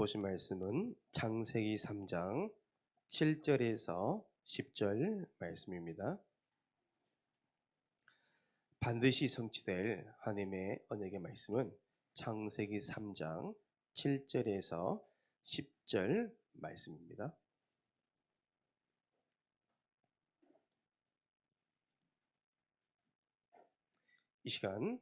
보실 말씀은 창세기 3장 7절에서 10절 말씀입니다. 반드시 성취될 하나님의 언약의 말씀은 창세기 3장 7절에서 10절 말씀입니다. 이 시간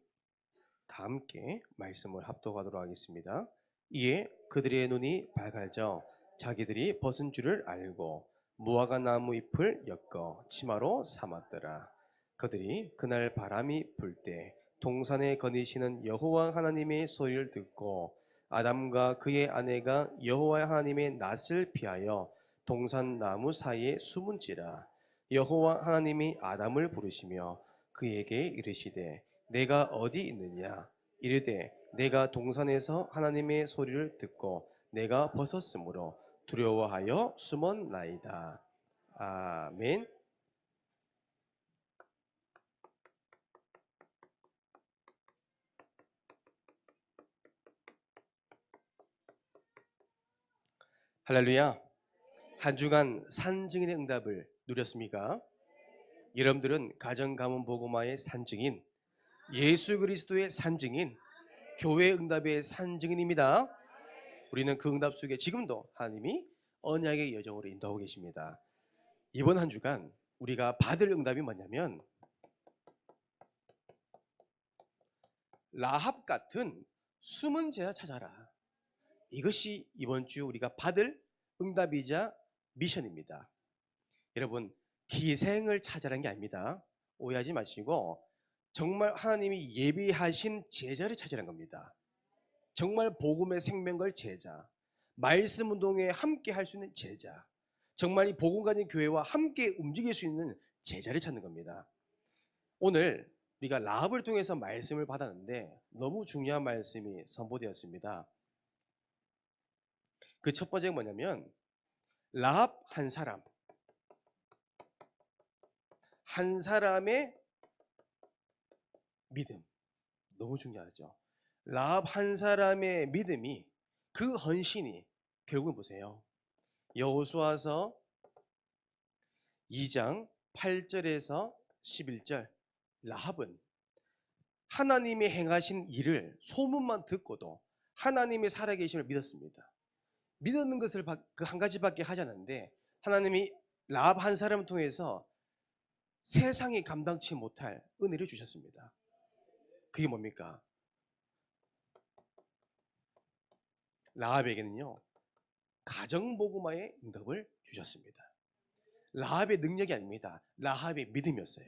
다 함께 말씀을 합독하도록 하겠습니다. 이에 그들의 눈이 밝아져 자기들이 벗은 줄을 알고 무화과 나무 잎을 엮어 치마로 삼았더라. 그들이 그날 바람이 불 때 동산에 거니시는 여호와 하나님의 소리를 듣고 아담과 그의 아내가 여호와 하나님의 낯을 피하여 동산 나무 사이에 숨은지라. 여호와 하나님이 아담을 부르시며 그에게 이르시되 내가 어디 있느냐. 이르되 내가 동산에서 하나님의 소리를 듣고 내가 벗었으므로 두려워하여 숨었나이다. 아멘. 할렐루야. 한 주간 산증인의 응답을 누렸습니까? 여러분들은 가정가문복음화의 산증인, 예수 그리스도의 산증인, 교회 응답의 산증인입니다. 우리는 그 응답 속에 지금도 하나님이 언약의 여정으로 인도하고 계십니다. 이번 한 주간 우리가 받을 응답이 뭐냐면 라합 같은 숨은 제자 찾아라. 이것이 이번 주 우리가 받을 응답이자 미션입니다. 여러분, 기생을 찾아라는 게 아닙니다. 오해하지 마시고 정말 하나님이 예비하신 제자를 찾으라는 겁니다. 정말 복음의 생명걸 제자, 말씀 운동에 함께 할 수 있는 제자, 정말 이 복음 가진 교회와 함께 움직일 수 있는 제자를 찾는 겁니다. 오늘 우리가 라합을 통해서 말씀을 받았는데 너무 중요한 말씀이 선보되었습니다. 그 첫 번째가 뭐냐면 라합 한 사람의 믿음, 너무 중요하죠. 라합 한 사람의 믿음이, 그 헌신이 결국은 보세요. 여호수아서 2장 8절에서 11절, 라합은 하나님이 행하신 일을 소문만 듣고도 하나님이 살아계심을 믿었습니다. 믿었는 것을 그 한 가지밖에 하지 않았는데 하나님이 라합 한 사람을 통해서 세상이 감당치 못할 은혜를 주셨습니다. 그게 뭡니까? 라합에게는요, 가정복음화의 응답을 주셨습니다. 라합의 능력이 아닙니다. 라합의 믿음이었어요.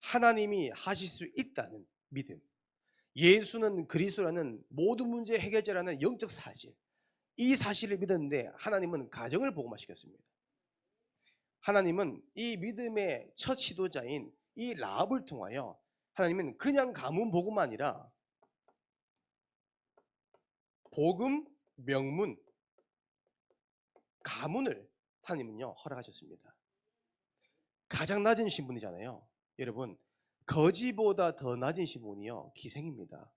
하나님이 하실 수 있다는 믿음, 예수는 그리스도라는 모든 문제 해결자라는 영적 사실, 이 사실을 믿었는데 하나님은 가정을 복음화시켰습니다. 하나님은 이 믿음의 첫 시도자인 이 라합을 통하여 하나님은 그냥 가문 복음만 아니라 복음, 명문, 가문을 하나님은요 허락하셨습니다. 가장 낮은 신분이잖아요. 여러분, 거지보다 더 낮은 신분이요 기생입니다.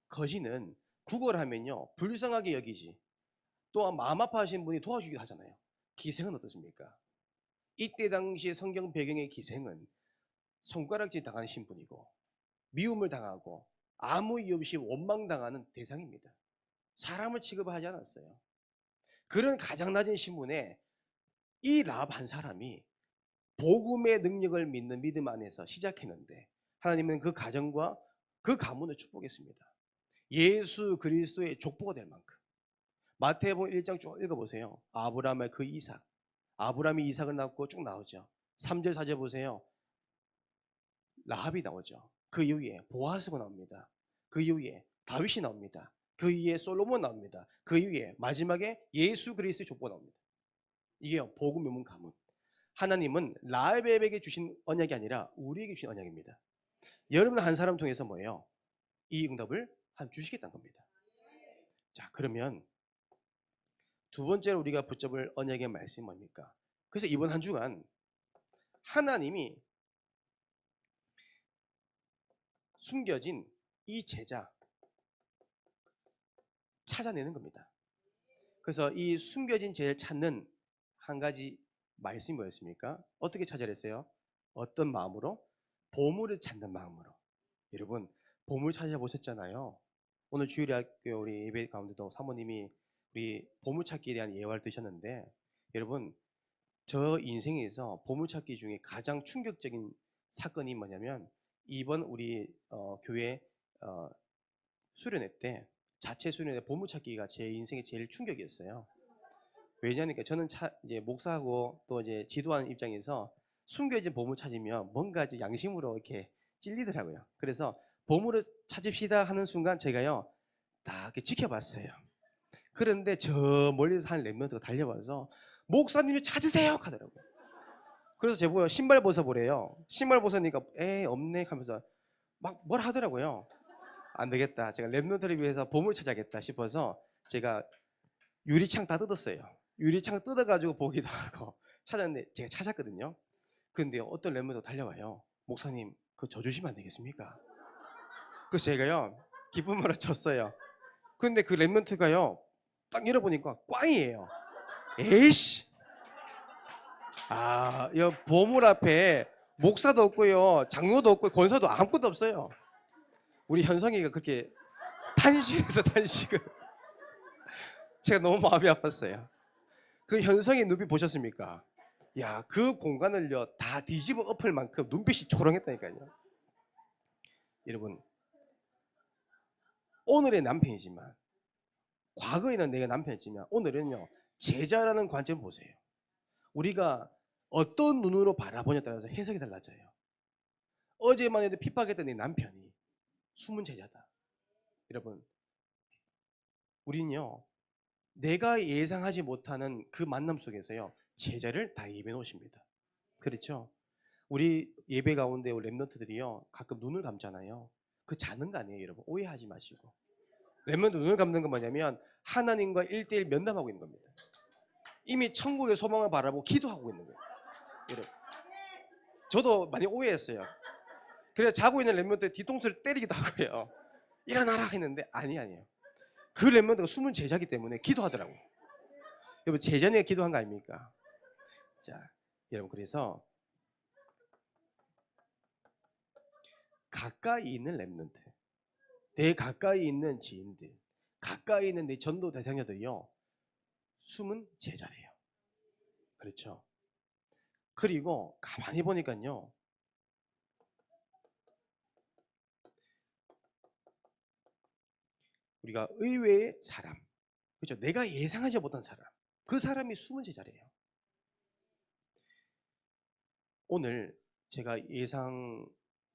거지는 구걸하면요 불쌍하게 여기지, 또한 마음 아파하시는 분이 도와주기도 하잖아요. 기생은 어떻습니까? 이때 당시의 성경 배경의 기생은 손가락질 당하는 신분이고 미움을 당하고 아무 이유 없이 원망당하는 대상입니다. 사람을 취급하지 않았어요. 그런 가장 낮은 신분에 이 라합 한 사람이 복음의 능력을 믿는 믿음 안에서 시작했는데 하나님은 그 가정과 그 가문을 축복했습니다. 예수 그리스도의 족보가 될 만큼. 마태복음 1장 쭉 읽어보세요. 아브라함의 그 이삭, 아브라함이 이삭을 낳고 쭉 나오죠. 3절 4절 보세요. 라합이 나오죠. 그 이후에 보아스가 나옵니다. 그 이후에 다윗이 나옵니다. 그 이후에 솔로몬 나옵니다. 그 이후에 마지막에 예수 그리스도의 족보가 나옵니다. 이게 복음 명문 가문. 하나님은 라합에게 주신 언약이 아니라 우리에게 주신 언약입니다. 여러분 한 사람 통해서 뭐예요? 이 응답을 주시겠다는 겁니다. 자, 그러면 두 번째로 우리가 붙잡을 언약의 말씀이 뭡니까? 그래서 이번 한 주간 하나님이 숨겨진 이 제자 찾아내는 겁니다. 그래서 이 숨겨진 죄를 찾는 한 가지 말씀이 뭐였습니까? 어떻게 찾아야 했어요? 어떤 마음으로? 보물을 찾는 마음으로. 여러분, 보물 찾아보셨잖아요. 오늘 주일학교 우리 예배 가운데도 사모님이 우리 보물찾기에 대한 예화를 드셨는데, 여러분, 저 인생에서 보물찾기 중에 가장 충격적인 사건이 뭐냐면, 이번 우리 교회 수련회 때 자체 수련회 보물찾기가 제 인생의 제일 충격이었어요. 왜냐니까 저는 이제 목사하고 또 이제 지도하는 입장에서 숨겨진 보물 찾으면 뭔가 이제 양심으로 이렇게 찔리더라고요. 그래서 보물을 찾읍시다 하는 순간 제가요 다 이렇게 지켜봤어요. 그런데 저 멀리서 한 랩런트가 달려와서 목사님이 찾으세요 하더라고요. 그래서 제보요 신발 벗어보래요. 신발 벗으니까 에 없네 하면서 막 뭘 하더라고요. 안 되겠다. 제가 랩런트를 위해서 보물 찾아야겠다 싶어서 제가 유리창 다 뜯었어요. 유리창 뜯어가지고 보기도 하고 찾았는데 제가 찾았거든요. 근데 어떤 랩런트가 달려와요. 목사님 그거 저 주시면 안 되겠습니까? 그래서 제가요 기쁨으로 쳤어요. 근데 그 랩런트가요 딱 열어보니까 꽝이에요. 에이씨, 이 보물 앞에 목사도 없고요, 장로도 없고 권사도 아무것도 없어요. 우리 현성이가 그렇게 탄식해서 탄식을 제가 너무 마음이 아팠어요. 그 현성이 눈빛 보셨습니까? 야, 그 공간을요 다 뒤집어 엎을 만큼 눈빛이 초롱했다니까요. 여러분, 오늘의 남편이지만 과거에는 내가 남편이지만 오늘은요 제자라는 관점 보세요. 우리가 어떤 눈으로 바라보냐에 따라서 해석이 달라져요. 어제만 해도 핍박했던 내 남편이 숨은 제자다. 여러분, 우리는요 내가 예상하지 못하는 그 만남 속에서요 제자를 다 예배해 놓으십니다. 그렇죠? 우리 예배 가운데 랩런트들이요 가끔 눈을 감잖아요. 그 자는 거 아니에요, 여러분. 오해하지 마시고. 랩런트 눈을 감는 건 뭐냐면 하나님과 1대1 면담하고 있는 겁니다. 이미 천국의 소망을 바라보고 기도하고 있는 거예요. 여러분, 저도 많이 오해했어요. 그래서 자고 있는 랩런트 뒤통수를 때리기도 하고요. 일어나라 했는데 아니에요. 그 랩런트가 숨은 제자기 때문에 기도하더라고요. 여러분, 제자니까 기도한 거 아닙니까? 자, 여러분, 그래서 가까이 있는 랩런트, 내 가까이 있는 지인들, 가까이 있는 내 전도 대상자들이요 숨은 제자래요. 그렇죠? 그리고 가만히 보니까요 우리가 의외의 사람, 그렇죠? 내가 예상하지 못한 사람, 그 사람이 숨은 제자래요. 오늘 제가 예상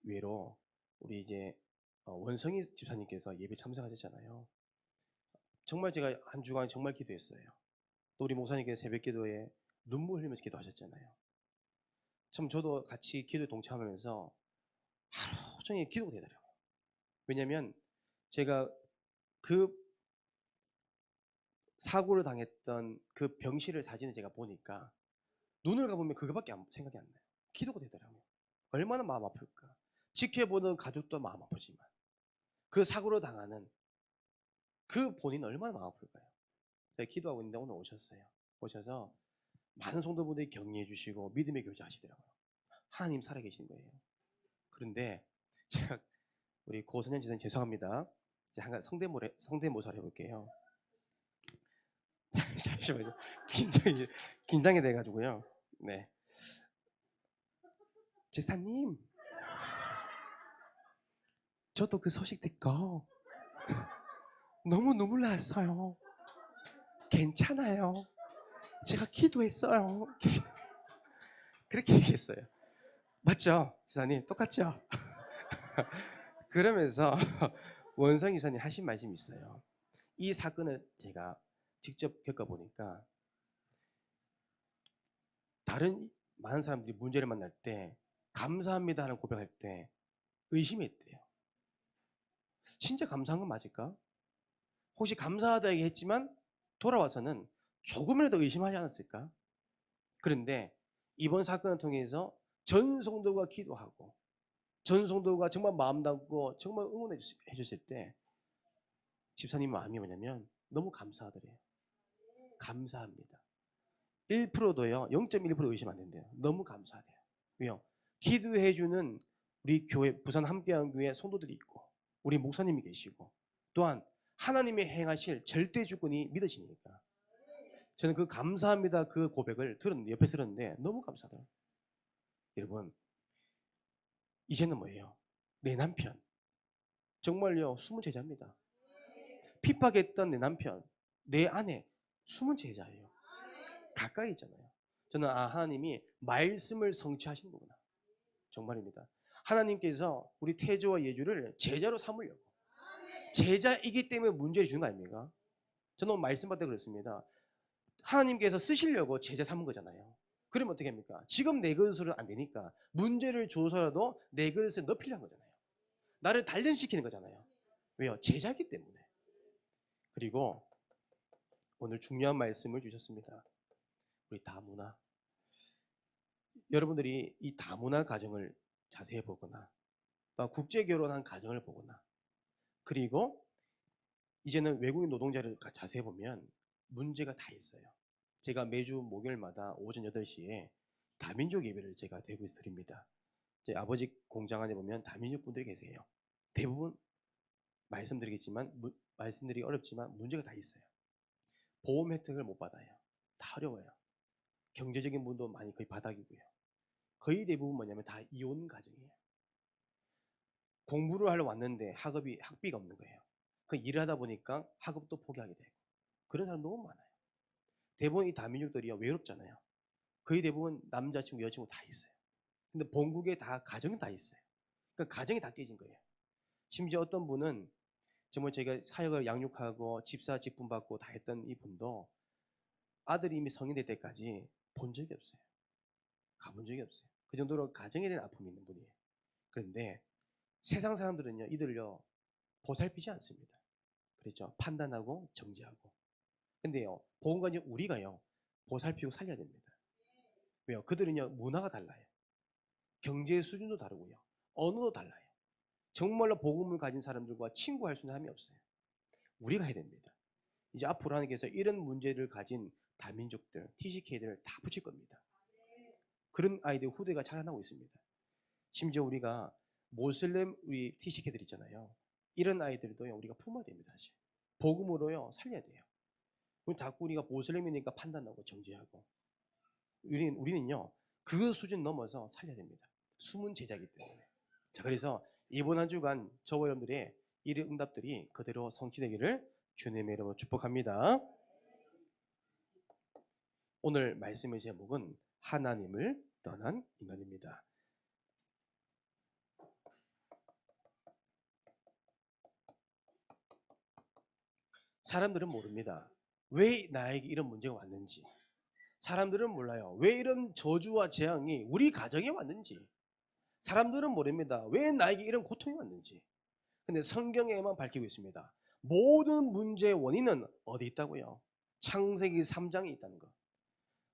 외로 우리 이제 원성희 집사님께서 예배 참석하셨잖아요. 정말 제가 한 주간 정말 기도했어요. 또 우리 목사님께서 새벽 기도에 눈물 흘리면서 기도하셨잖아요. 참 저도 같이 기도에 동참하면서 하루 종일 기도가 되더라고요. 왜냐하면 제가 그 사고를 당했던 그 병실을 사진을 제가 보니까 눈을 감으면 그거밖에 생각이 안 나요. 기도가 되더라고요. 얼마나 마음 아플까. 지켜보는 가족도 마음 아프지만 그 사고로 당하는 그 본인은 얼마나 마음 아플까요? 제가 기도하고 있는데 오늘 오셨어요. 오셔서 많은 성도분들이 격려해 주시고 믿음의 교제하시더라고요. 하나님 살아계신 거예요. 그런데 제가 우리 고선현 지사님 죄송합니다. 이제 한 가지 성대모사를 해볼게요. 잠시만요. 긴장이 돼가지고요. 네, 지사님, 저도 그 소식 듣고 너무 눈물 났어요. 괜찮아요. 제가 기도했어요. 그렇게 얘기했어요. 맞죠? 지사님 똑같죠? 그러면서 원성 이사님 하신 말씀이 있어요. 이 사건을 제가 직접 겪어보니까 다른 많은 사람들이 문제를 만날 때 감사합니다 하는 고백할 때 의심했대요. 진짜 감사한 건 맞을까? 혹시 감사하다 얘기했지만 돌아와서는 조금이라도 의심하지 않았을까? 그런데 이번 사건을 통해서 전 성도가 기도하고 전 성도가 정말 마음 담고 정말 응원해 주실 때 집사님 마음이 뭐냐면 너무 감사하더래요. 감사합니다. 1%도요. 0.1% 의심 안 된대요. 너무 감사해요. 왜요? 기도해주는 우리 교회 부산 함께한 교회 성도들이 있고 우리 목사님이 계시고 또한 하나님의 행하실 절대 주권이 믿어지니까 저는 그 감사합니다 그 고백을 들었는데 옆에 들었는데 너무 감사하더라고요. 여러분 이제는 뭐예요? 내 남편 정말요 숨은 제자입니다. 핍박했던 내 남편 내 아내 숨은 제자예요. 가까이 있잖아요. 저는 하나님이 말씀을 성취하시는 거구나. 정말입니다. 하나님께서 우리 태조와 예주를 제자로 삼으려고 제자이기 때문에 문제를 주는 거 아닙니까? 저는 오늘 말씀 받다 그랬습니다. 하나님께서 쓰시려고 제자 삼은 거잖아요. 그러면 어떻게 합니까? 지금 내 그릇으로는 안 되니까 문제를 줘서라도 내 그릇에 넣으려는 거잖아요. 나를 단련시키는 거잖아요. 왜요? 제자이기 때문에. 그리고 오늘 중요한 말씀을 주셨습니다. 우리 다문화. 여러분들이 이 다문화 가정을 자세히 보거나 또 국제 결혼한 가정을 보거나 그리고 이제는 외국인 노동자를 자세히 보면 문제가 다 있어요. 제가 매주 목요일마다 오전 8시에 다민족 예배를 제가 대구에서 드립니다. 제 아버지 공장 안에 보면 다민족 분들이 계세요. 대부분 말씀드리겠지만 말씀드리기 어렵지만 문제가 다 있어요. 보험 혜택을 못 받아요. 다 어려워요. 경제적인 부분도 많이 거의 바닥이고요. 거의 대부분 뭐냐면 다 이혼 가정이에요. 공부를 하러 왔는데 학비가 없는 거예요. 그 일을 하다 보니까 학업도 포기하게 되고 그런 사람 너무 많아요. 대부분 이 다민족들이 외롭잖아요. 거의 대부분 남자친구 여자친구 다 있어요. 근데 본국에 다 가정이 다 있어요. 그러니까 가정이 다 깨진 거예요. 심지어 어떤 분은 정말 제가 사역을 양육하고 집사 직분 받고 다 했던 이 분도 아들이 이미 성인 될 때까지 본 적이 없어요. 가본 적이 없어요. 그 정도로 가정에 대한 아픔이 있는 분이에요. 그런데 세상 사람들은요 이들을요 보살피지 않습니다. 그렇죠? 판단하고 정죄하고. 근데요 복음가진 우리가요 보살피고 살려야 됩니다. 왜요? 그들은요 문화가 달라요. 경제 수준도 다르고요. 언어도 달라요. 정말로 복음을 가진 사람들과 친구할 수 있는 사람이 없어요. 우리가 해야 됩니다. 이제 앞으로 하나님께서 이런 문제를 가진 다민족들, TCK들을 다 붙일 겁니다. 그런 아이들 후대가 자라나고 있습니다. 심지어 우리가 모슬렘 우리 TCK들 있잖아요. 이런 아이들도요 우리가 품어야 됩니다. 사실 복음으로요 살려야 돼요. 자꾸 우리가 모슬렘이니까 판단하고 정죄하고 우리는요 그 수준 넘어서 살려야 됩니다. 숨은 제자이기 때문에. 자 그래서 이번 한 주간 저와 여러분들의 이런 응답들이 그대로 성취되기를 주님의 이름으로 축복합니다. 오늘 말씀의 제목은 하나님을 떠난 인간입니다. 사람들은 모릅니다. 왜 나에게 이런 문제가 왔는지. 사람들은 몰라요. 왜 이런 저주와 재앙이 우리 가정에 왔는지. 사람들은 모릅니다. 왜 나에게 이런 고통이 왔는지. 근데 성경에만 밝히고 있습니다. 모든 문제의 원인은 어디 있다고요? 창세기 3장에 있다는 거.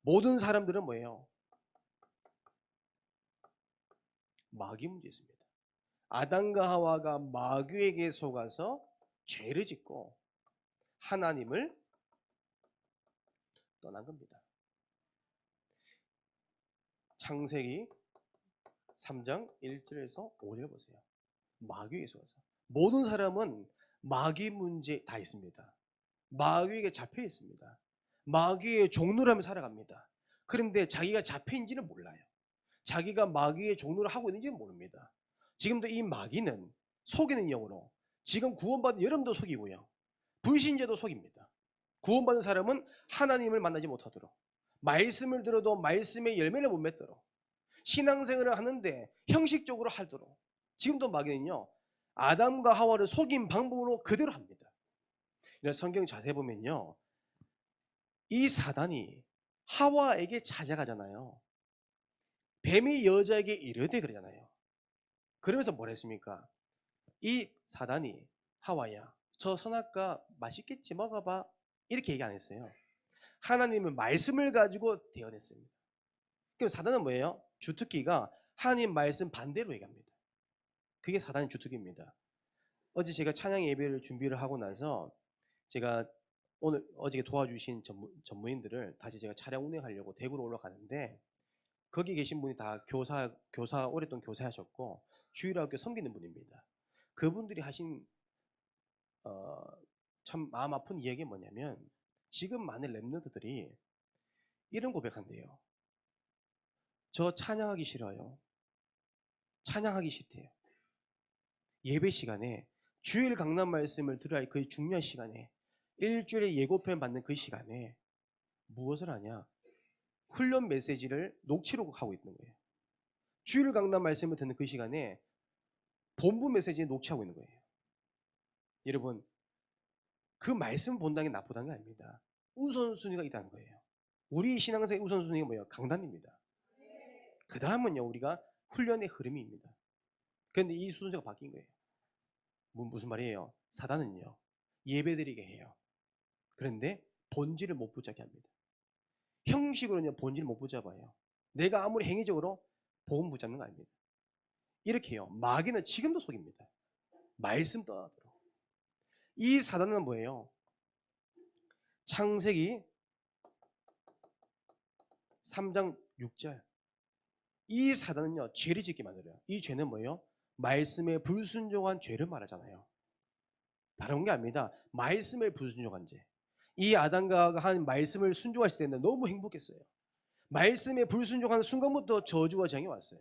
모든 사람들은 뭐예요? 마귀 문제 있습니다. 아담과 하와가 마귀에게 속아서 죄를 짓고 하나님을 떠난 겁니다. 창세기 3장 1절에서 5절 보세요. 마귀에게 속아서. 모든 사람은 마귀 문제 다 있습니다. 마귀에게 잡혀 있습니다. 마귀의 종노라며 살아갑니다. 그런데 자기가 잡혀있는지는 몰라요. 자기가 마귀의 종노를 하고 있는지는 모릅니다. 지금도 이 마귀는 속이는 영으로 지금 구원받은 여러분도 속이고요. 불신자도 속입니다. 구원받은 사람은 하나님을 만나지 못하도록 말씀을 들어도 말씀의 열매를 못 맺도록 신앙생활을 하는데 형식적으로 하도록 지금도 마귀는요 아담과 하와를 속인 방법으로 그대로 합니다. 성경 자세히 보면요 이 사단이 하와에게 찾아가잖아요. 뱀이 여자에게 이르되 그러잖아요. 그러면서 뭐라 했습니까? 이 사단이 하와야 저 선악과 맛있겠지 먹어봐 이렇게 얘기 안 했어요. 하나님은 말씀을 가지고 대언했습니다. 그럼 사단은 뭐예요? 주특기가 하나님 말씀 반대로 얘기합니다. 그게 사단의 주특기입니다. 어제 제가 찬양 예배를 준비를 하고 나서 제가 오늘 어저께 도와주신 전무인들을 다시 제가 차량 운행하려고 대구로 올라가는데 거기 계신 분이 다 교사 오랫동안 교사하셨고 주일학교 섬기는 분입니다. 그분들이 하신 참 마음 아픈 이야기가 뭐냐면 지금 많은 랩런트들이 이런 고백한대요. 저 찬양하기 싫어요. 찬양하기 싫대요. 예배 시간에 주일 강단 말씀을 들어야 할 그 중요한 시간에 일주일에 예고편 받는 그 시간에 무엇을 하냐? 훈련 메시지를 녹취록 하고 있는 거예요. 주일 강단 말씀을 듣는 그 시간에 본부 메시지 녹취하고 있는 거예요. 여러분, 그 말씀 본다는 게 나쁘다는 게 아닙니다. 우선순위가 있다는 거예요. 우리 신앙생의 우선순위가 뭐예요? 강단입니다. 그 다음은요, 우리가 훈련의 흐름입니다. 그런데 이 순서가 바뀐 거예요. 무슨 말이에요? 사단은요, 예배드리게 해요. 그런데 본질을 못 붙잡게 합니다. 형식으로는 본질을 못 붙잡아요. 내가 아무리 행위적으로 복음 붙잡는 거 아닙니다. 이렇게 해요. 마귀는 지금도 속입니다. 말씀 떠나도록. 이 사단은 뭐예요? 창세기 3장 6절. 이 사단은요, 죄를 짓게 만들어요. 이 죄는 뭐예요? 말씀에 불순종한 죄를 말하잖아요. 다른 게 아닙니다. 말씀에 불순종한 죄. 이 아담과 한 말씀을 순종했을 때는 너무 행복했어요. 말씀에 불순종하는 순간부터 저주와 재앙이 왔어요.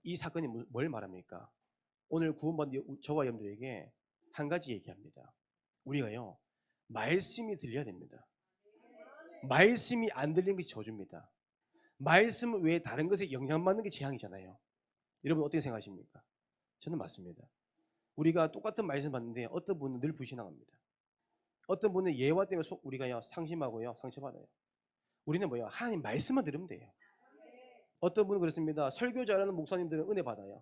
이 사건이 뭘 말합니까? 오늘 구원받은 저와 여러분들에게 한 가지 얘기합니다. 우리가요, 말씀이 들려야 됩니다. 말씀이 안 들리는 것이 저주입니다. 말씀 외에 다른 것에 영향받는 게 재앙이잖아요. 여러분 어떻게 생각하십니까? 저는 맞습니다. 우리가 똑같은 말씀 받는데 어떤 분은 늘 불신앙합니다. 어떤 분은 예화 때문에 우리가 상심하고요, 상처받아요. 우리는 뭐예요? 하나님 말씀만 들으면 돼요. 어떤 분은 그렇습니다. 설교 잘하는 목사님들은 은혜 받아요.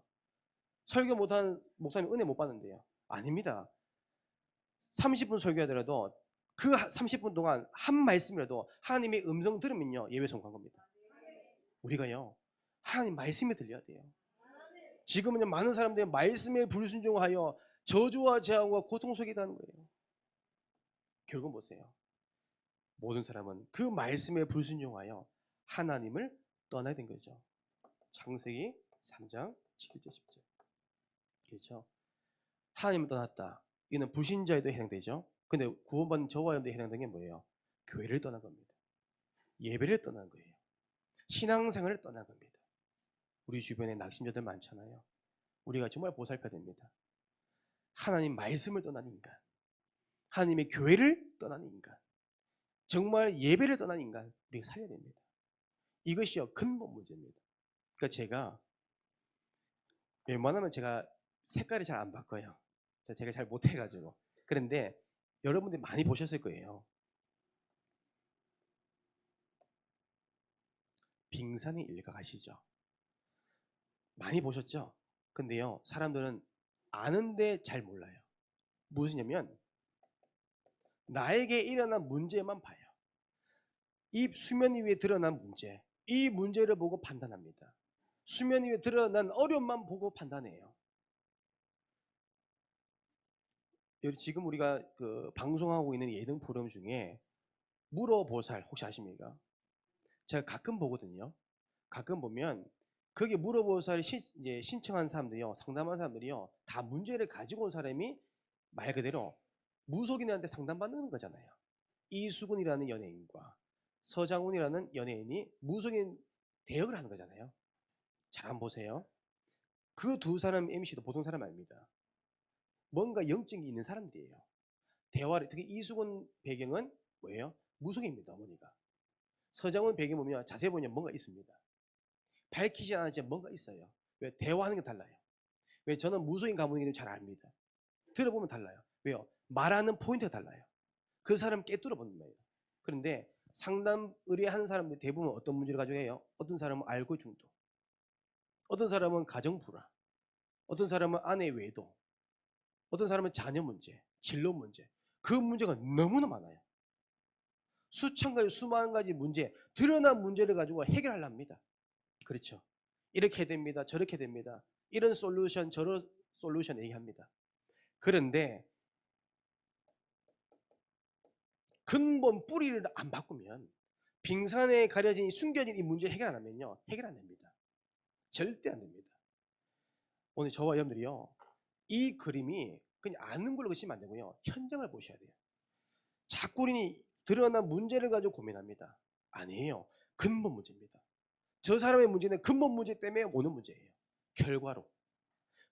설교 못하는 목사님 은혜 못 받는데요. 아닙니다. 30분 설교하더라도 그 30분 동안 한 말씀이라도 하나님의 음성 들으면요, 예배 성공한 겁니다. 우리가요, 하나님 말씀이 들려야 돼요. 지금은요, 많은 사람들이 말씀에 불순종하여 저주와 재앙과 고통 속에 있다는 거예요. 결국 보세요. 모든 사람은 그 말씀에 불순종하여 하나님을 떠나야 된 거죠. 창세기 3장 7절 10절. 그렇죠? 하나님을 떠났다. 이는 불신자에도 해당되죠. 근데 구원받은 저와 여러분들에 해당되는 게 뭐예요? 교회를 떠난 겁니다. 예배를 떠난 거예요. 신앙생활을 떠난 겁니다. 우리 주변에 낙심자들 많잖아요. 우리가 정말 보살펴야 됩니다. 하나님 말씀을 떠난 인간, 하나님의 교회를 떠난 인간, 정말 예배를 떠난 인간, 우리가 살려야 됩니다. 이것이요, 근본 문제입니다. 그러니까 제가 웬만하면 제가 색깔이 잘 안 바꿔요. 제가 잘 못해가지고. 그런데 여러분들이 많이 보셨을 거예요. 빙산의 일각 아시죠? 많이 보셨죠? 근데요, 사람들은 아는데 잘 몰라요. 무엇이냐면 나에게 일어난 문제만 봐요. 이 수면 위에 드러난 문제, 이 문제를 보고 판단합니다. 수면 위에 드러난 어려움만 보고 판단해요. 지금 우리가 방송하고 있는 예능 프로그램 중에 물어보살 혹시 아십니까? 제가 가끔 보거든요. 가끔 보면 거기 물어보살이 이제 신청한 사람들이요, 상담한 사람들이요, 다 문제를 가지고 온 사람이 말 그대로 무속인한테 상담받는 거잖아요. 이수근이라는 연예인과 서장훈이라는 연예인이 무속인 대역을 하는 거잖아요. 잘 한번 보세요. 그 두 사람 MC도 보통 사람 아닙니다. 뭔가 영적이 있는 사람들이에요. 대화를, 특히 이수근 배경은 뭐예요? 무속입니다. 어머니가. 서장훈 배경 보면 자세히 보면 뭔가 있습니다. 밝히지 않았지만 뭔가 있어요. 왜? 대화하는 게 달라요. 왜? 저는 무속인 가문이기를 잘 압니다. 들어보면 달라요. 왜요? 말하는 포인트가 달라요. 그 사람 깨뚫어 보는 거예요. 그런데 상담 의뢰하는 사람들 대부분 어떤 문제를 가지고 해요? 어떤 사람은 알코올 중독, 어떤 사람은 가정 불화, 어떤 사람은 아내 외도, 어떤 사람은 자녀 문제, 진로 문제. 그 문제가 너무나 많아요. 수천 가지, 수만 가지 문제, 드러난 문제를 가지고 해결하려 합니다. 그렇죠? 이렇게 됩니다. 저렇게 됩니다. 이런 솔루션, 저런 솔루션 얘기합니다. 그런데 근본 뿌리를 안 바꾸면, 빙산에 가려진 숨겨진 이 문제 해결 안 하면요, 해결 안 됩니다. 절대 안 됩니다. 오늘 저와 여러분들이요, 이 그림이 그냥 아는 걸로 그시면 안 되고요, 현장을 보셔야 돼요. 자꾸 우리는 드러난 문제를 가지고 고민합니다. 아니에요. 근본 문제입니다. 저 사람의 문제는 근본 문제 때문에 오는 문제예요. 결과로.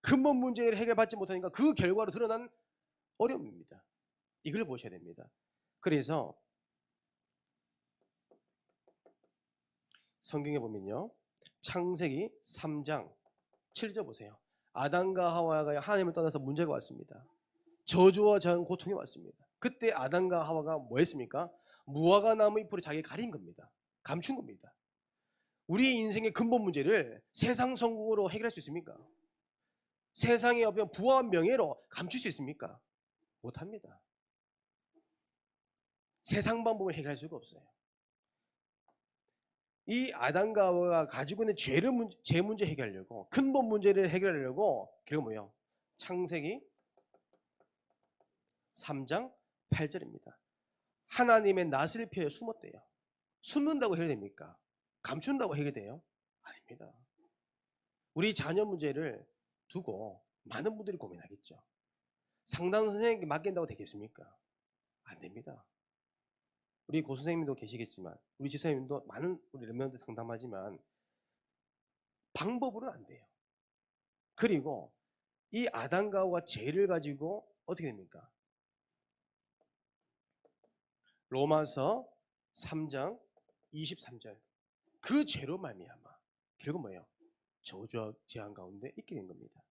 근본 문제를 해결받지 못하니까 그 결과로 드러난 어려움입니다. 이걸 보셔야 됩니다. 그래서 성경에 보면요, 창세기 3장 7절 보세요. 아담과 하와가 하나님을 떠나서 문제가 왔습니다. 저주와 저항, 고통이 왔습니다. 그때 아담과 하와가 뭐 했습니까? 무화과 나무 잎으로 자기 가린 겁니다. 감춘 겁니다. 우리 인생의 근본 문제를 세상 성공으로 해결할 수 있습니까? 세상의 어떤 부와 명예로 감출 수 있습니까? 못합니다. 세상 방법을 해결할 수가 없어요. 이 아담과 하와가 가지고 있는 죄 문제 해결하려고, 근본 문제를 해결하려고 결국 뭐예요? 창세기 3장 8절입니다. 하나님의 낯을 펴 숨었대요. 숨는다고 해결됩니까? 감춘다고 해결돼요? 아닙니다. 우리 자녀 문제를 두고 많은 분들이 고민하겠죠. 상담 선생님께 맡긴다고 되겠습니까? 안 됩니다. 우리 고 선생님도 계시겠지만, 우리 집사님도 많은 우리 렘넌트 상담하지만 방법으로는 안 돼요. 그리고 이 아담과 하와가 죄를 가지고 어떻게 됩니까? 로마서 3장 23절, 그 죄로 말미암아 결국 뭐예요? 저주와 재앙 가운데 있게 된 겁니다.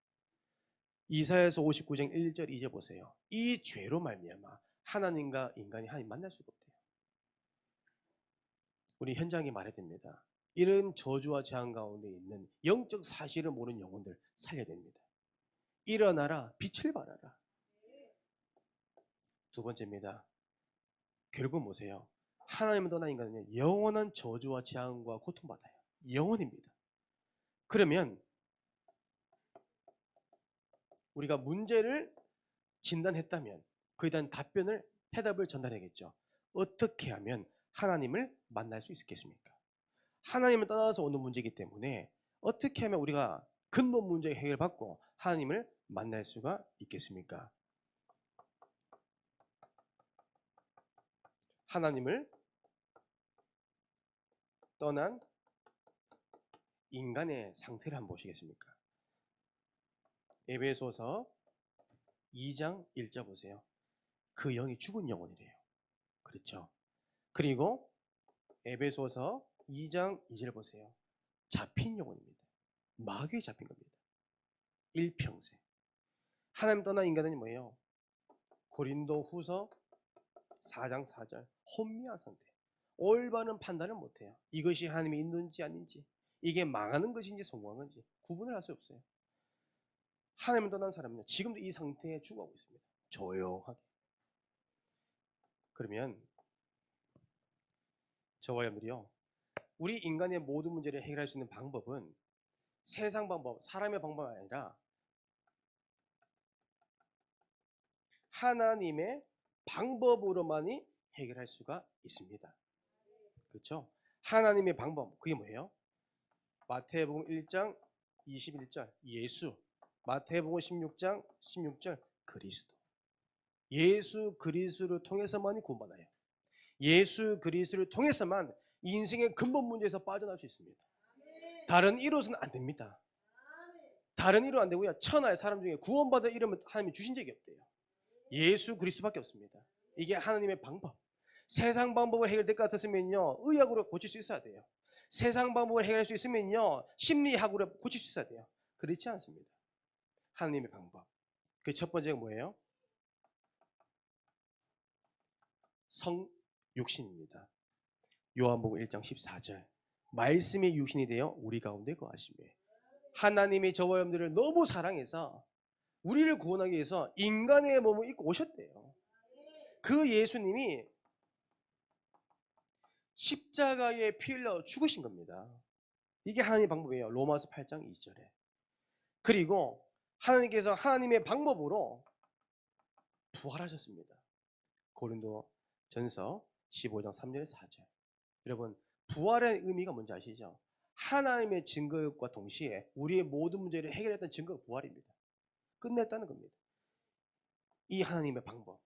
이사야서 59장 1절 2절 보세요. 이 죄로 말미암아 하나님과 인간이 하나님 만날 수가 없대요. 우리 현장에 말해야 됩니다. 이런 저주와 재앙 가운데 있는 영적 사실을 모르는 영혼들 살려야 됩니다. 일어나라, 빛을 발하라. 두 번째입니다. 결국 뭐세요? 하나님을 떠난 인간은 영원한 저주와 재앙과 고통받아요. 영원입니다. 그러면 우리가 문제를 진단했다면 그에 대한 해답을 전달해야겠죠. 어떻게 하면 하나님을 만날 수 있겠습니까? 하나님을 떠나서 오는 문제이기 때문에 어떻게 하면 우리가 근본 문제 해결받고 하나님을 만날 수가 있겠습니까? 하나님을 떠난 인간의 상태를 한번 보시겠습니까? 에베소서 2장 1절 보세요. 그 영이 죽은 영혼이래요. 그렇죠? 그리고 에베소서 2장 2절 보세요. 잡힌 영혼입니다. 마귀에 잡힌 겁니다. 일평생. 하나님 떠난 인간은 뭐예요? 고린도 후서 4장 4절, 혼미한 상태. 올바른 판단을 못해요. 이것이 하나님이 있는지 아닌지, 이게 망하는 것인지 성공한 건지 구분을 할 수 없어요. 하나님을 떠난 사람은요, 지금도 이 상태에 죽어가고 있습니다. 조용하게. 그러면 저와 여러분들이요, 우리 인간의 모든 문제를 해결할 수 있는 방법은 세상 방법, 사람의 방법이 아니라 하나님의 방법으로만이 해결할 수가 있습니다. 그렇죠? 하나님의 방법, 그게 뭐예요? 마태복음 1장 21절 예수, 마태복음 16장 16절 그리스도. 예수 그리스도를 통해서만이 구원받아요. 예수 그리스도를 통해서만 인생의 근본 문제에서 빠져나올 수 있습니다. 다른 이로서는 안 됩니다. 다른 이로 안 되고요. 천하의 사람 중에 구원받을 이름을 하나님이 주신 적이 없대요. 예수 그리스도밖에 없습니다. 이게 하나님의 방법. 세상 방법을 해결될 것 같았으면요, 의학으로 고칠 수 있어야 돼요. 세상 방법을 해결할 수 있으면요, 심리학으로 고칠 수 있어야 돼요. 그렇지 않습니다. 하나님의 방법. 그 첫 번째가 뭐예요? 육신입니다. 요한복음 1장 14절. 말씀이 육신이 되어 우리 가운데 거하시매. 하나님이 저와 여러분들을 너무 사랑해서 우리를 구원하기 위해서 인간의 몸을 입고 오셨대요. 그 예수님이 십자가에 피 흘려 죽으신 겁니다. 이게 하나님의 방법이에요. 로마서 8장 2절에. 그리고 하나님께서 하나님의 방법으로 부활하셨습니다. 고린도 전서 15장 3절 4절. 여러분, 부활의 의미가 뭔지 아시죠? 하나님의 증거과 동시에 우리의 모든 문제를 해결했던 증거가 부활입니다. 끝냈다는 겁니다. 이 하나님의 방법,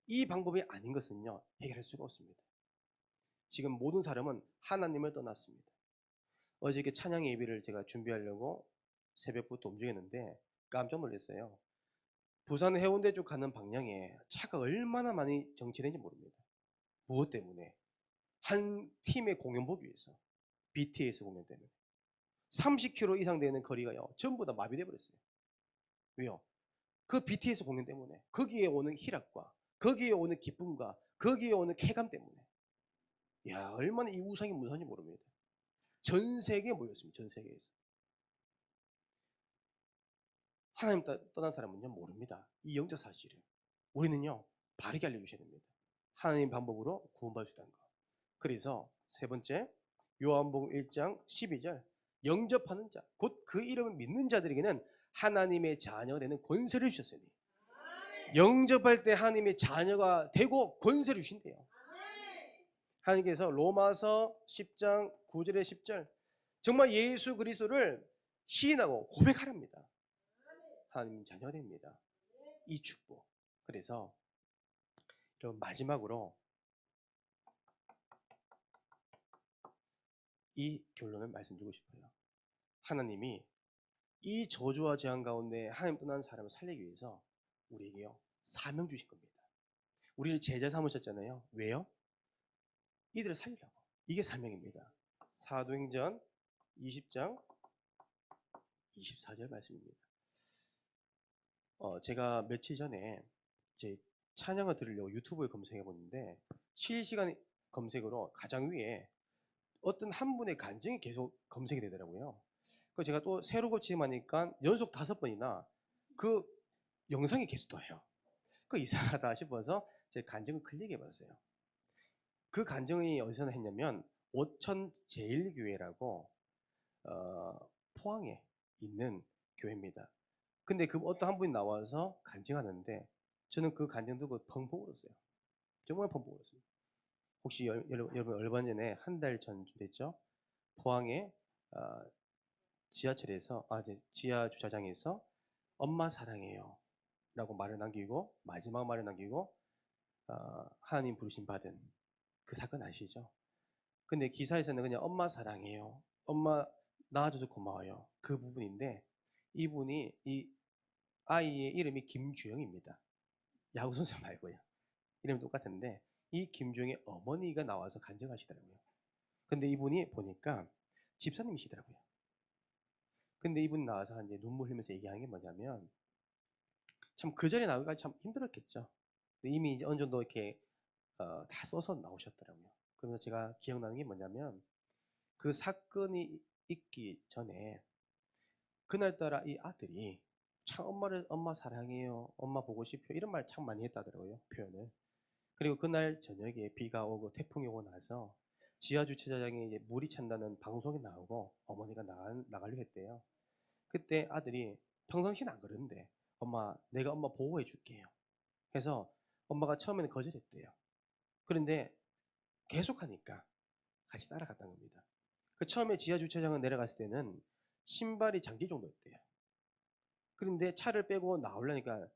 이 방법이 아닌 것은요, 해결할 수가 없습니다. 지금 모든 사람은 하나님을 떠났습니다. 어저께 찬양 예배를 제가 준비하려고 새벽부터 움직였는데 깜짝 놀랐어요. 부산 해운대 쪽 가는 방향에 차가 얼마나 많이 정체된지 모릅니다. 무엇 때문에? 한 팀의 공연 보기 위해서. BTS 공연 때문에. 30km 이상 되는 거리가요, 전부 다 마비돼 버렸어요. 왜요? 그 BTS 공연 때문에. 거기에 오는 희락과, 거기에 오는 기쁨과, 거기에 오는 쾌감 때문에. 야, 얼마나 이 우상이 무서운지 모릅니다. 전 세계에 모였습니다. 전 세계에서. 하나님 떠난 사람은요, 모릅니다. 이 영적 사실을. 우리는요, 바르게 알려주셔야 됩니다. 하나님 방법으로 구원받을 수 있다는 거. 그래서 세 번째, 요한복음 1장 12절. 영접하는 자, 곧 그 이름을 믿는 자들에게는 하나님의 자녀가 되는 권세를 주셨으니. 영접할 때 하나님의 자녀가 되고 권세를 주신대요. 하나님께서 로마서 10장 9절에 10절, 정말 예수 그리스도를 시인하고 고백하랍니다. 하나님 자녀가 됩니다. 이 축복. 그래서 여러분, 마지막으로 이 결론을 말씀드리고 싶어요. 하나님이 이 저주와 재앙 가운데 하나님 떠난 사람을 살리기 위해서 우리에게요, 사명 주신 겁니다. 우리를 제자 삼으셨잖아요. 왜요? 이들을 살리라고. 이게 사명입니다. 사도행전 20장 24절 말씀입니다. 제가 며칠 전에 제 찬양을 들으려고 유튜브에 검색해 보는데 실시간 검색으로 가장 위에 어떤 한 분의 간증이 계속 검색이 되더라고요. 그래서 제가 또 새로 고침하니까 연속 5번이나 그 영상이 계속 떠요. 그 이상하다 싶어서 제 간증을 클릭해 봤어요. 그 간증이 어디서 했냐면 오천 제일교회라고 포항에 있는 교회입니다. 근데 그 어떤 한 분이 나와서 간증하는데 저는 그 간증 듣고 펑펑 울었어요. 정말 펑펑 울었어요. 혹시 여러분 얼마 전에 한 달 전쯤 됐죠? 포항에 지하철에서 지하 주차장에서 엄마 사랑해요 라고 말을 남기고 마지막 말을 남기고 하나님 부르심 받은 그 사건 아시죠? 근데 기사에서는 그냥 엄마 사랑해요, 엄마 낳아줘서 고마워요, 그 부분인데 이분이 이 아이의 이름이 김주영입니다. 야구선수 말고요. 이름이 똑같은데 이 김주영의 어머니가 나와서 간증하시더라고요. 근데 이분이 보니까 집사님이시더라고요. 근데 이분 나와서 이제 눈물 흘리면서 얘기하는 게 뭐냐면 참 그 자리에 나오기까지 참 힘들었겠죠. 근데 이미 이제 어느 정도 이렇게 다 써서 나오셨더라고요. 그러면서 제가 기억나는 게 뭐냐면 그 사건이 있기 전에 그날따라 이 아들이 참 엄마 사랑해요, 엄마 보고 싶어요 이런 말 참 많이 했다더라고요, 표현을. 그리고 그날 저녁에 비가 오고 태풍이 오고 나서 지하 주차장에 이제 물이 찬다는 방송이 나오고 어머니가 나가려고 했대요. 그때 아들이 평상시는 안 그러는데 엄마 내가 엄마 보호해 줄게요 해서 엄마가 처음에는 거절했대요. 그런데 계속하니까 같이 따라갔다는 겁니다. 그 처음에 지하 주차장을 내려갔을 때는 신발이 잠길 정도였대요. 그런데 차를 빼고 나오려니까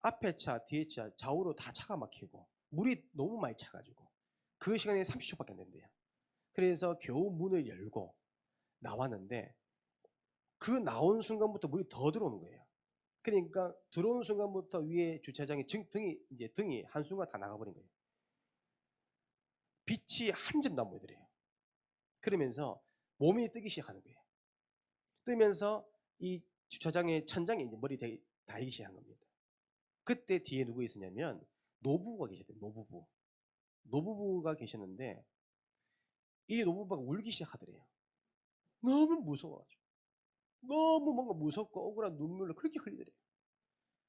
앞에 차, 뒤에 차, 좌우로 다 차가 막히고 물이 너무 많이 차가지고 그 시간이 30초밖에 안 된대요. 그래서 겨우 문을 열고 나왔는데 그 나온 순간부터 물이 더 들어오는 거예요. 그러니까 들어오는 순간부터 위에 주차장에 등이 한순간 다 나가버린 거예요. 빛이 한 점도 안 보이더래요. 그러면서 몸이 뜨기 시작하는 거예요. 뜨면서 이 주차장의 천장에 이제 머리 닿기 시작한 겁니다. 그때 뒤에 누구 있었냐면 노부부가 계셨대요. 노부부가 계셨는데 이 노부부가 울기 시작하더래요. 너무 무서워가지고 너무 뭔가 무섭고 억울한 눈물을 그렇게 흘리더래요.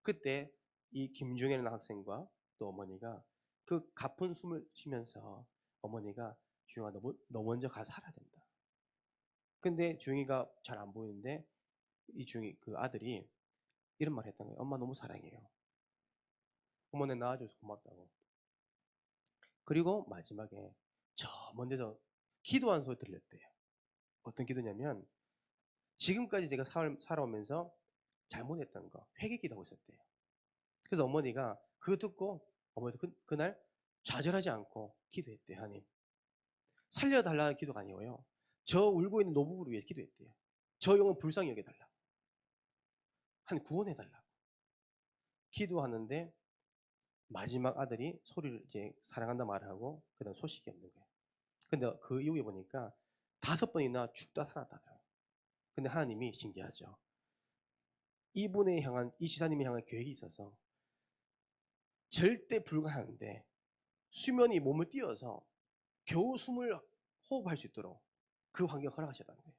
그때 이 김중현이라는 학생과 또 어머니가 그 가쁜 숨을 쉬면서 어머니가 주영아 너 먼저 가서 살아야 된다. 근데 주영이가 잘 안 보이는데 이 주영이 그 아들이 이런 말 했던 거예요. 엄마 너무 사랑해요. 어머니 낳아줘서 고맙다고. 그리고 마지막에 저 먼 데서 기도하는 소리 들렸대요. 어떤 기도냐면 지금까지 제가 살아오면서 잘못했던 거 회개 기도하고 있었대요. 그래서 어머니가 그거 듣고 어머니도 그날 좌절하지 않고 기도했대요. 하나님 살려달라는 기도가 아니고요. 저 울고 있는 노부부를 위해 기도했대요. 저 영혼 불쌍히 여겨달라고. 한 구원해달라고. 기도하는데 마지막 아들이 소리를 이제 사랑한다 말을 하고 그다음 소식이 없는 거예요. 근데 그 이후에 보니까 5번이나 죽다 살았다더라고요. 근데 하나님이 신기하죠. 이분에 향한 이 지사님에 향한 계획이 있어서 절대 불가하는데 수면이 몸을 띄어서 겨우 숨을 호흡할 수 있도록 그 환경을 허락하셨다는 거예요.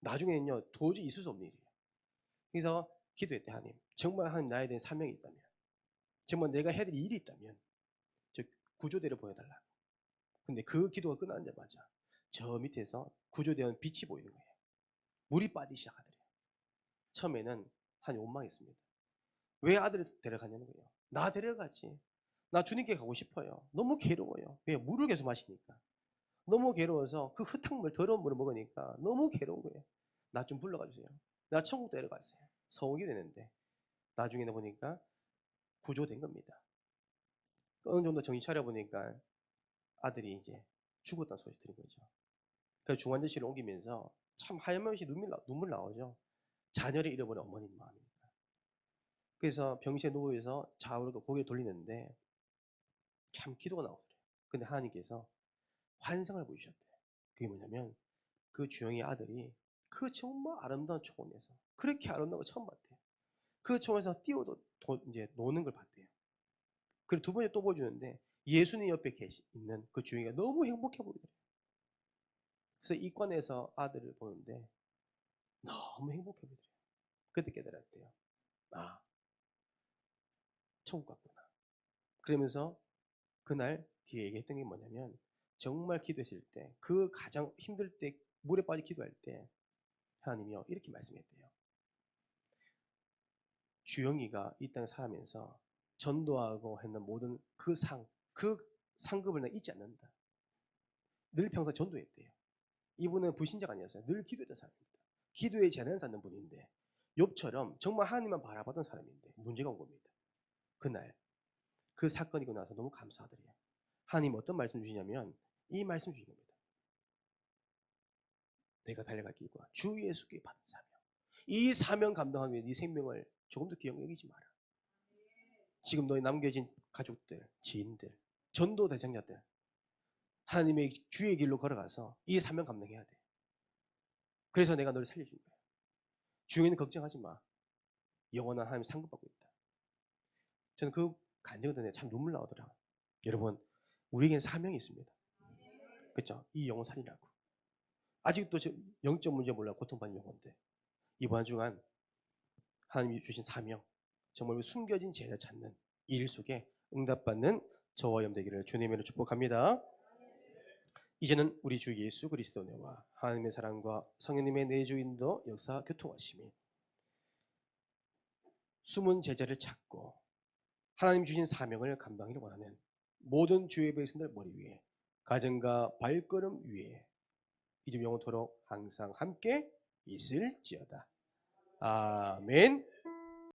나중에는요 도저히 있을 수 없는 일이에요. 그래서 기도했대. 하나님 정말 하나님 나에 대한 사명이 있다면 정말 내가 해야 될 일이 있다면 저 구조대를 보여달라. 근데 그 기도가 끝나자마자 저 밑에서 구조대원 빛이 보이는 거예요. 물이 빠지기 시작하더래요. 처음에는 한이 원망했습니다. 왜 아들을 데려가냐는 거예요. 나 데려가지. 나 주님께 가고 싶어요. 너무 괴로워요. 왜? 물을 계속 마시니까. 너무 괴로워서 그 흙탕물 더러운 물을 먹으니까 너무 괴로운 거예요. 나 좀 불러가 주세요. 나 천국 데려가세요. 서옥이 되는데 나중에는 보니까 구조된 겁니다. 어느 정도 정신 차려보니까 아들이 이제 죽었다는 소리 들은 거죠. 그래서 중환자실을 옮기면서 참 하염없이 눈물 나오죠. 자녀를 잃어버린 어머님 마음이니까. 그래서 병실에 누워서 좌우로 고개를 돌리는데 참 기도가 나오더래요. 근데 하나님께서 환상을 보여주셨대요. 그게 뭐냐면 그 주영의 아들이 그 정말 아름다운 초원에서 그렇게 아름다운 걸 처음 봤대요. 그 초원에서 뛰어도 이제 노는 걸 봤대요. 그리고 두 번째 또 보여주는데 예수님 옆에 있는 그 주영이가 너무 행복해 보이더래요. 그래서 입관해서 아들을 보는데 너무 행복해 보이더래요. 그때 깨달았대요. 아, 천국 같구나. 그러면서 그날 뒤에 얘기했던 게 뭐냐면 정말 기도했을 때 그 가장 힘들 때 물에 빠져 기도할 때 하나님이요 이렇게 말씀했대요. 주영이가 이 땅에 살면서 전도하고 했는 모든 그 상급을 나 잊지 않는다. 늘 평소 전도했대요. 이분은 불신자가 아니었어요. 늘 기도했던 사람입니다. 기도에 재난 쌓는 분인데 욥처럼 정말 하나님만 바라봤던 사람인데 문제가 온 겁니다. 그날 그 사건이고 나서 너무 감사하더래요. 하나님 어떤 말씀 주시냐면 이 말씀 주신 겁니다. 내가 달려갈 길과 주 예수께 받은 사명. 이 사명 감당하기 위해 네 생명을 조금도 귀하게 여기지 마라. 지금 너희 남겨진 가족들, 지인들, 전도 대상자들 하나님의 주의 길로 걸어가서 이 사명 감당해야 돼. 그래서 내가 너를 살려준 거야. 주인은 걱정하지 마. 영원한 하나님 상급받고 있다. 저는 그 간증을 듣는데 참 눈물 나오더라. 여러분, 우리에겐 사명이 있습니다. 그렇죠? 이 영혼 살리라고. 아직도 영적 문제 몰라 고통받는 영혼들. 이번 주간 하나님이 주신 사명, 정말 숨겨진 제자 찾는 이 일 속에 응답받는 저와 염되기를 주님으로 축복합니다. 이제는 우리 주 예수 그리스도의 은혜와 하나님의 사랑과 성령님의 내주인도 역사 교통하심이 숨은 제자를 찾고 하나님 주신 사명을 감당하기를 원하는 모든 주의 백성들 머리 위에 가정과 발걸음 위에 이제 영원토록 항상 함께 있을지어다. 아멘.